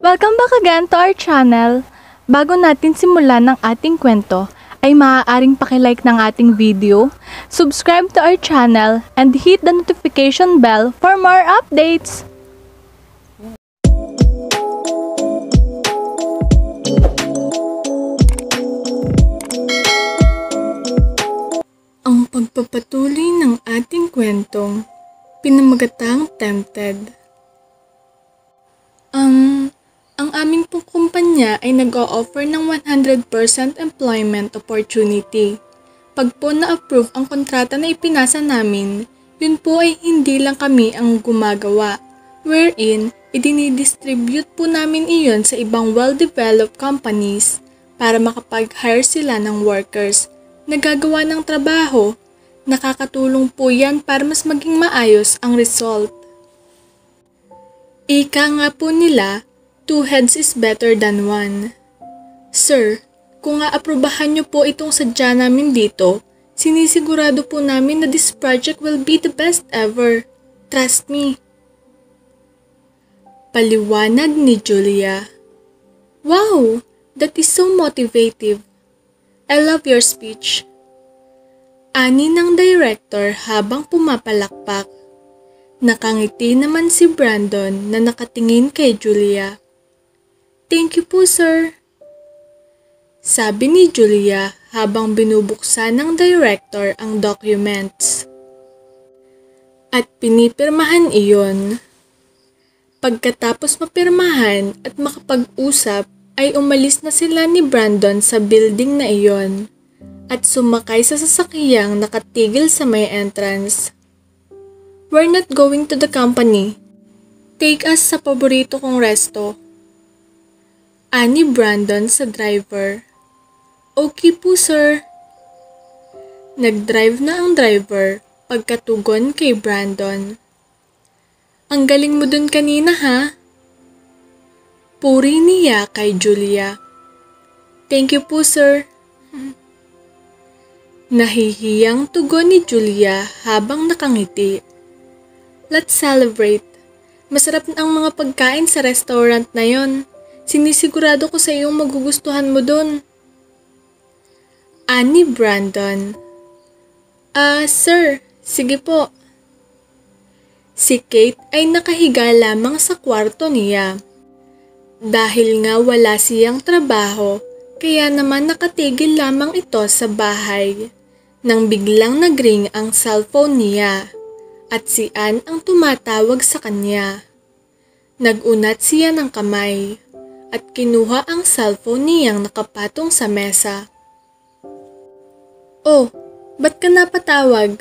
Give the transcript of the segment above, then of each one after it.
Welcome back again to our channel. Bago natin simulan ng ating kwento, ay maaaring pakilike ng ating video, subscribe to our channel, and hit the notification bell for more updates. Ang pagpapatuloy ng ating kwentong pinamagatang Tempted. Ang aming pong kumpanya ay nag-o-offer ng 100% employment opportunity. Pag po na-approve ang kontrata na ipinasa namin, yun po ay hindi lang kami ang gumagawa, wherein idinidistribute po namin iyon sa ibang well-developed companies para makapag-hire sila ng workers na gagawa ng trabaho. Nakakatulong po yan para mas maging maayos ang result. Ika nga po nila, 2 heads is better than 1. Sir, kung aaprubahan niyo po itong sadya namin dito, sinisigurado po namin na this project will be the best ever. Trust me. Paliwanag ni Julia. Wow, that is so motivative. I love your speech. Ani ng director habang pumapalakpak. Nakangiti naman si Brandon na nakatingin kay Julia. Thank you po, sir. Sabi ni Julia habang binubuksan ng director ang documents. At pinipirmahan iyon. Pagkatapos mapirmahan at makapag-usap ay umalis na sila ni Brandon sa building na iyon at sumakay sa sasakyang nakatigil sa may entrance. We're not going to the company. Take us sa paborito kong resto. Ani Brandon sa driver. Okay po, sir. Nag-drive na ang driver pagkatugon kay Brandon. Ang galing mo dun kanina, ha? Puri niya kay Julia. Thank you po, sir. Nahihiyang tugon ni Julia habang nakangiti. Let's celebrate. Masarap ang mga pagkain sa restaurant na yon. Sinisigurado ko sa iyong magugustuhan mo dun. Ani Brandon. Sir, sige po. Si Kate ay nakahiga lamang sa kwarto niya. Dahil nga wala siyang trabaho, kaya naman nakatigil lamang ito sa bahay. Nang biglang nagring ang cellphone niya at si Ann ang tumatawag sa kanya. Nagunat siya ng kamay at kinuha ang cellphone niyang nakapatong sa mesa. Oh, ba't ka napatawag?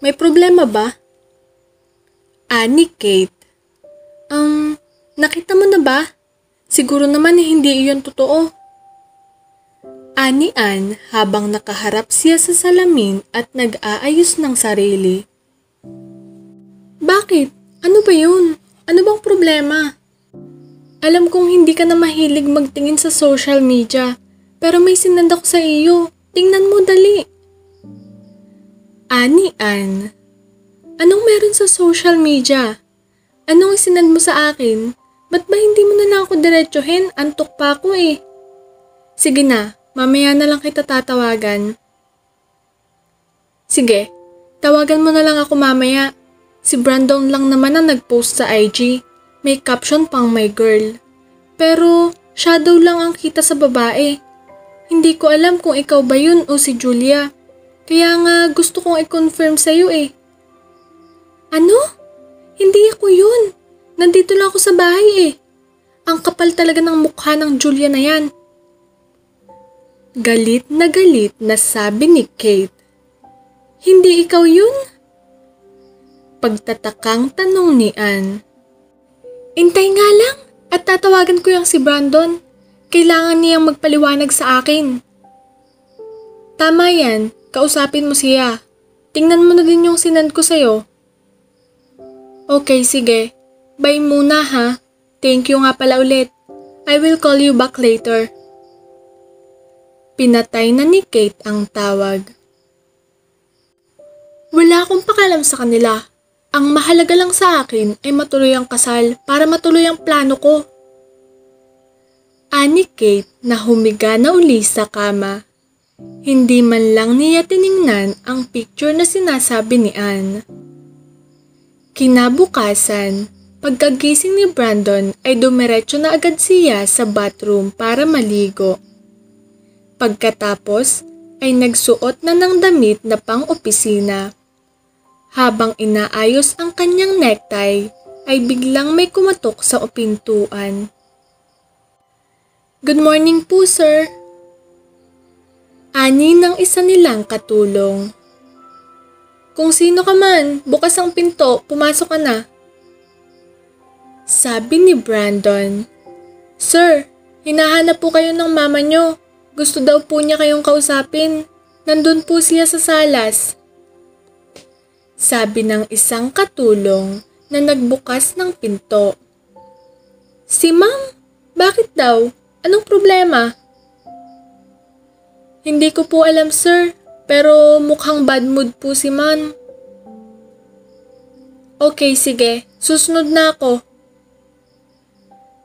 May problema ba? Ani Kate. Nakita mo na ba? Siguro naman hindi iyon totoo. Ani Ann habang nakaharap siya sa salamin at nag-aayos ng sarili. Bakit? Ano ba yun? Ano bang problema? Alam kong hindi ka na mahilig magtingin sa social media, pero may sinend ako sa iyo. Tingnan mo dali. Ani Ann. Anong meron sa social media? Anong sinend mo sa akin? Ba't ba hindi mo na lang ako diretsuhin? Antok pa ako eh. Sige na. Mamaya na lang kita tatawagan. Sige, tawagan mo na lang ako mamaya. Si Brandon lang naman ang nag-post sa IG. May caption pang my girl. Pero shadow lang ang kita sa babae. Hindi ko alam kung ikaw ba yun o si Julia. Kaya nga gusto kong i-confirm sa'yo eh. Ano? Hindi ako yun. Nandito lang ako sa bahay eh. Ang kapal talaga ng mukha ng Julia na yan. Galit na sabi ni Kate. Hindi ikaw yun? Pagtatakang tanong ni Ann. Intay nga lang at tatawagan ko yung si Brandon. Kailangan niyang magpaliwanag sa akin. Tama yan, kausapin mo siya. Tingnan mo na din yung sinend ko sa'yo. Okay, sige. Bye muna ha. Thank you nga pala ulit. I will call you back later. Pinatay na ni Kate ang tawag. Wala akong pakialam sa kanila. Ang mahalaga lang sa akin ay matuloy ang kasal para matuloy ang plano ko. Ani Kate na humiga na uli sa kama. Hindi man lang niya tiningnan ang picture na sinasabi ni Anne. Kinabukasan, pagkagising ni Brandon ay dumiretso na agad siya sa bathroom para maligo. Pagkatapos ay nagsuot na ng damit na pang-opisina. Habang inaayos ang kanyang necktie, ay biglang may kumatok sa pintuan. "Good morning po, sir." Ani ng isa nilang katulong. "Kung sino ka man, bukas ang pinto, pumasok ka na." Sabi ni Brandon. "Sir, hinahanap po kayo ng mama nyo. Gusto daw po niya kayong kausapin. Nandun po siya sa salas." Sabi ng isang katulong na nagbukas ng pinto. "Si ma'am? Bakit daw? Anong problema?" "Hindi ko po alam, sir, pero mukhang bad mood po si ma'am." "Okay, sige. Susunod na ako."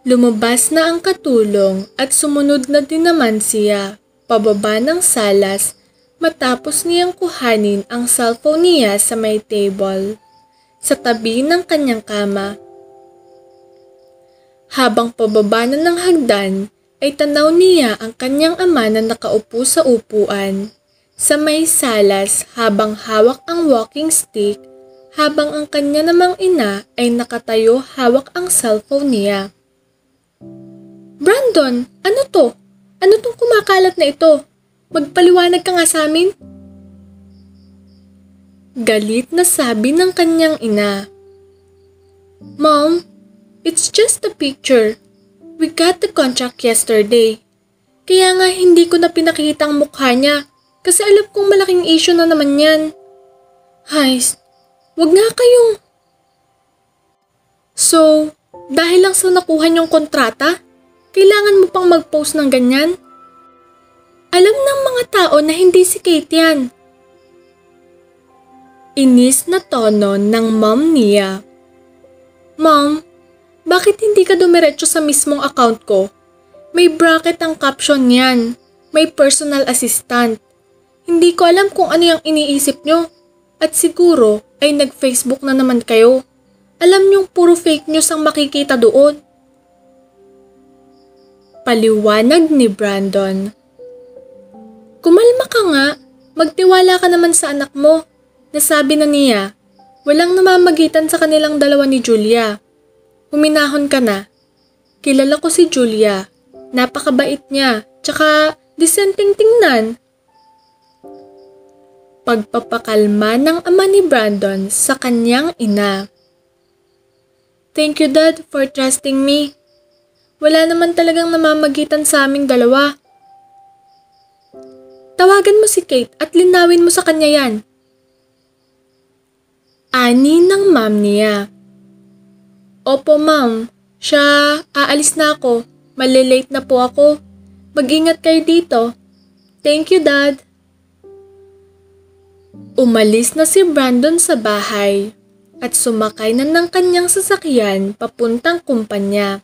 Lumabas na ang katulong at sumunod na din naman siya pababa ng salas matapos niyang kuhanin ang cellphone niya sa may table sa tabi ng kanyang kama. Habang pababa na ng hagdan ay tanaw niya ang kanyang ama na nakaupo sa upuan sa may salas habang hawak ang walking stick habang ang kanya namang ina ay nakatayo hawak ang cellphone niya. "Brandon, ano to? Ano tong kumakalat na ito? Magpaliwanag ka nga sa amin." Galit na sabi ng kanyang ina. "Mom, it's just a picture. We got the contract yesterday. Kaya nga hindi ko na pinakita ang mukha niya kasi alam kong malaking issue na naman yan. Hays, wag nga kayong..." "So, dahil lang sa nakuha niyong kontrata, kailangan mo pang mag-post ng ganyan? Alam ng mga tao na hindi si Kate yan." Inis na tono ng mom niya. "Mom, bakit hindi ka dumiretso sa mismong account ko? May bracket ang caption niyan. May personal assistant. Hindi ko alam kung ano yung iniisip nyo. At siguro ay nag-Facebook na naman kayo. Alam nyong puro fake news ang makikita doon." Paliwanag ni Brandon. "Kumalma ka nga. Magtiwala ka naman sa anak mo. Nasabi na niya, walang namamagitan sa kanilang dalawa ni Julia. Huminahon ka na. Kilala ko si Julia. Napakabait niya. Tsaka disenteng tingnan." Pagpapakalma ng ama ni Brandon sa kanyang ina. "Thank you, Dad, for trusting me. Wala naman talagang namamagitan sa aming dalawa. Tawagan mo si Kate at linawin mo sa kanya yan." Ani ng mom niya. "Opo, ma'am. Siya, aalis na ako. Malilate na po ako. Mag-ingat kayo dito. Thank you, Dad." Umalis na si Brandon sa bahay at sumakay na ng kanyang sasakyan papuntang kumpanya.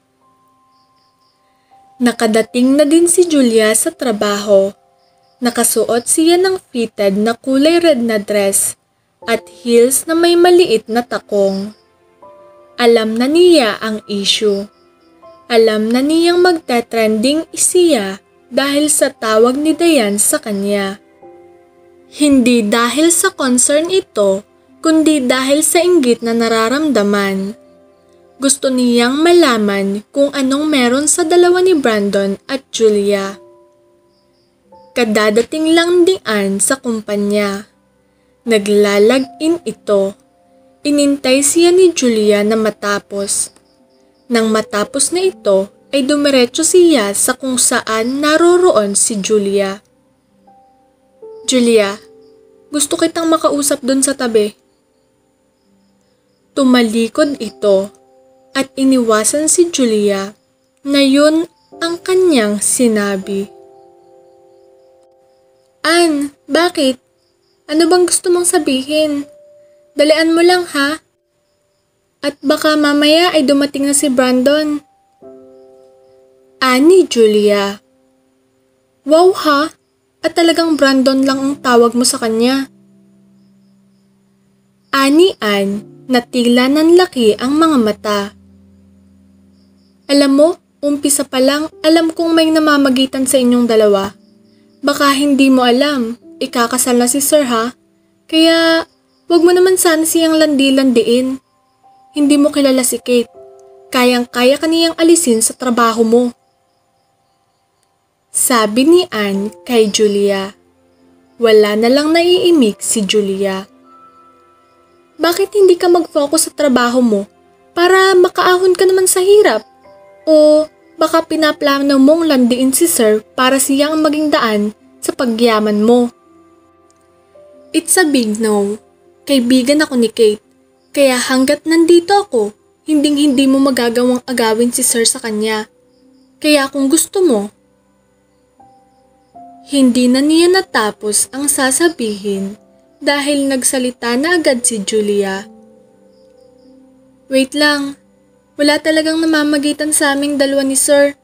Nakadating na din si Julia sa trabaho. Nakasuot siya ng fitted na kulay red na dress at heels na may maliit na takong. Alam na niya ang issue. Alam na niyang magte-trending siya dahil sa tawag ni Diane sa kanya. Hindi dahil sa concern ito, kundi dahil sa inggit na nararamdaman. Gusto niyang malaman kung anong meron sa dalawa ni Brandon at Julia. Kadadating lang diyan sa kumpanya. Naglalag-in ito. Inintay siya ni Julia na matapos. Nang matapos na ito, ay dumiretso siya sa kung saan naroroon si Julia. "Julia, gusto kitang makausap dun sa tabi." Tumalikod ito at iniwasan si Julia na yun ang kanyang sinabi. "Ann, bakit? Ano bang gusto mong sabihin? Dalian mo lang ha? At baka mamaya ay dumating na si Brandon." Ani Julia. Wow ha? At talagang Brandon lang ang tawag mo sa kanya. Ani Ann, na tila nanlaki ang mga mata. Alam mo, umpisa pa lang alam kong may namamagitan sa inyong dalawa. Baka hindi mo alam, ikakasal na si Sir ha? Kaya wag mo naman sana siyang landi-landiin. Hindi mo kilala si Kate. Kayang-kaya kaniyang alisin sa trabaho mo. Sabi ni Ann kay Julia. Wala na lang naiimik si Julia. Bakit hindi ka mag-focus sa trabaho mo para makaahon ka naman sa hirap? O baka pinaplano mong landiin si Sir para siya ang maging daan sa pagyaman mo? It's a big no. Kaibigan ako ni Kate. Kaya hanggat nandito ako, hinding-hindi mo magagawang agawin si Sir sa kanya. Kaya kung gusto mo, hindi na niya natapos ang sasabihin dahil nagsalita na agad si Julia. Wait lang, wala talagang namamagitan sa aming dalawa ni Sir.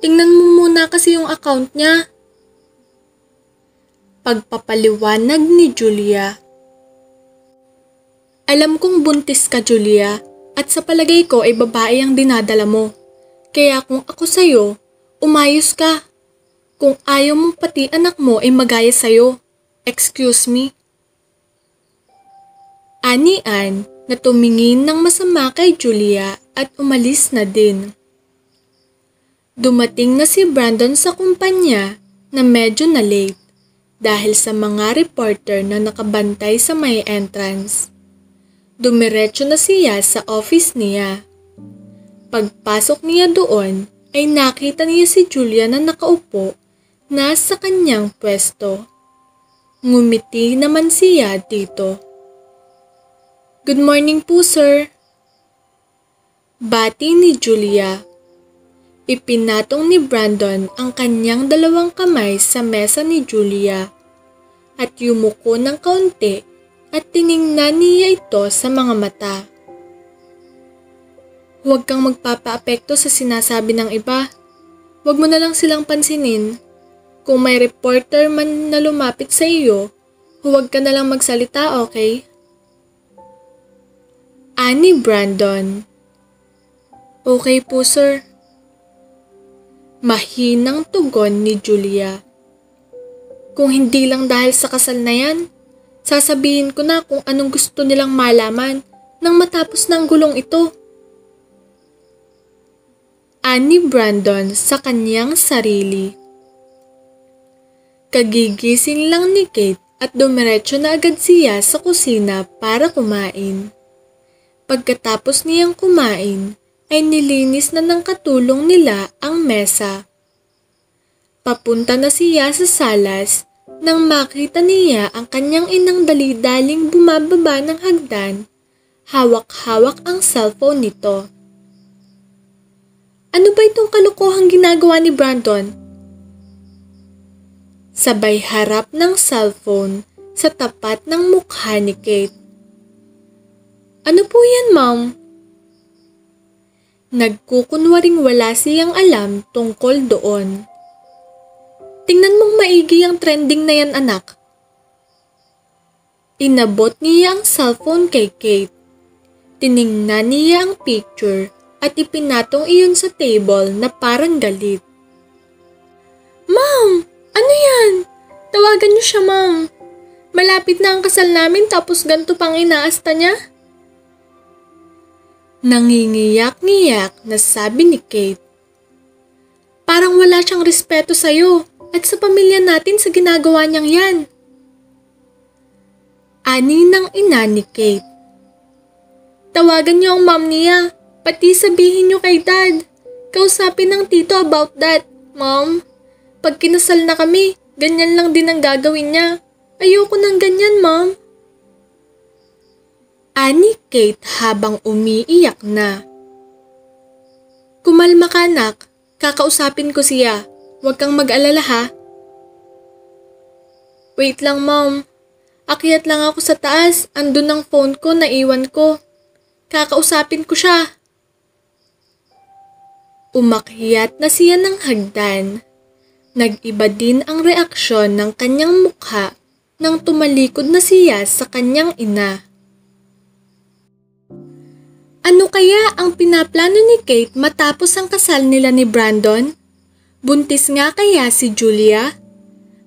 Tingnan mo muna kasi yung account niya. Pagpapaliwanag ni Julia. Alam kong buntis ka, Julia, at sa palagay ko ay babae ang dinadala mo. Kaya kung ako sa'yo, umayos ka. Kung ayaw mong pati anak mo ay magaya sa'yo. Excuse me? Ani Ann na tumingin ng masama kay Julia at umalis na din. Dumating na si Brandon sa kumpanya na medyo na late dahil sa mga reporter na nakabantay sa may entrance. Dumiretso na siya sa office niya. Pagpasok niya doon ay nakita niya si Julia na nakaupo na sa kanyang pwesto. Ngumiti naman siya dito. Good morning po, sir. Bati ni Julia. Ipinatong ni Brandon ang kanyang dalawang kamay sa mesa ni Julia at yumuko ng kaunti at tiningnan niya ito sa mga mata. Huwag kang magpapaapekto sa sinasabi ng iba. Huwag mo na lang silang pansinin. Kung may reporter man na lumapit sa iyo, huwag ka na lang magsalita, okay? Ani Brandon. Okay po, sir. Mahinang tugon ni Julia. Kung hindi lang dahil sa kasal na yan, sasabihin ko na kung anong gusto nilang malaman nang matapos ng gulong ito. Ani Brandon sa kanyang sarili. Kagigising lang ni Kate at dumiretso na agad siya sa kusina para kumain. Pagkatapos niyang kumain, ay nilinis na ng katulong nila ang mesa. Papunta na siya sa salas nang makita niya ang kanyang inang dali-daling bumababa ng hagdan, hawak-hawak ang cellphone nito. Ano ba itong kalokohang ginagawa ni Brandon? Sabay harap ng cellphone sa tapat ng mukha ni Kate. Ano po yan, ma'am? Nagkukunwaring wala siyang alam tungkol doon. Tingnan mong maigi ang trending na yan, anak. Inabot niya ang cellphone kay Kate. Tiningnan niya ang picture at ipinatong iyon sa table na parang galit. Ma'am! Ano yan? Tawagan niyo siya, ma'am. Malapit na ang kasal namin tapos ganito pang inaasta niya? Nangingiyak-ngiyak na sabi ni Kate. Parang wala siyang respeto sa'yo at sa pamilya natin sa ginagawa niyang yan. Ani ng ina ni Kate. Tawagan niyo ang mom niya, pati sabihin niyo kay dad. Kausapin ng tito about that, mom. Pag kinasal na kami, ganyan lang din ang gagawin niya. Ayoko ng ganyan, mom. Ani Kate habang umiiyak na. Kumalma ka, anak. Kakausapin ko siya. Huwag kang mag-alala, ha? Wait lang, mom. Akyat lang ako sa taas. Andun ang phone ko, naiwan ko. Kakausapin ko siya. Umakyat na siya ng hagdan. Nag-iba din ang reaksyon ng kanyang mukha nang tumalikod na siya sa kanyang ina. Ano kaya ang pinaplano ni Kate matapos ang kasal nila ni Brandon? Buntis nga kaya si Julia?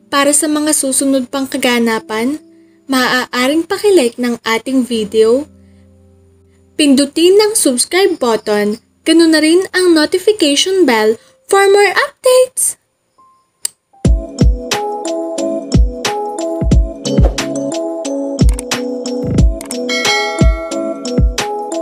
Para sa mga susunod pang kaganapan, maaaring pakilike ng ating video. Pindutin ang subscribe button, ganoon na rin ang notification bell for more updates!